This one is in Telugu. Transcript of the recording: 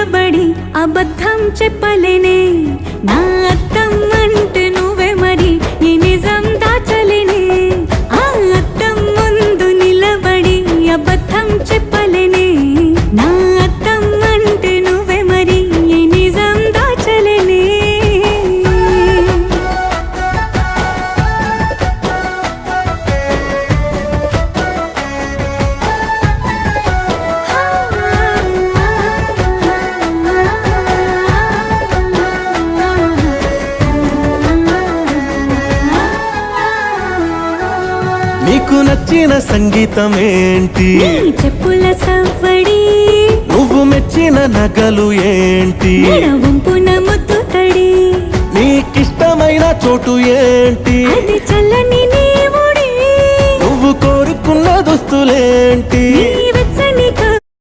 నిలబడి అబద్ధం చెప్పలేనే నా అద్దం అంటే నువ్వే మరి ఈ నిజం దాచలేనే ఆ అద్దం ముందు నిలబడి అబద్ధం చెప్పలేనే నా అద్దం అంటే నువ్వే మరి ఈ నిజం దాచలేనే నీకు నచ్చిన సంగీతం ఏంటి నీ చెప్పుల సవ్వడి నువ్వు మెచ్చిన నగలు ఏంటి వంపున ముద్దు తడి నీకిష్టమైన చోటు ఏంటి అది చల్లని నీ ఒడి నువ్వు కోరుకున్న దుస్తులేంటి నీ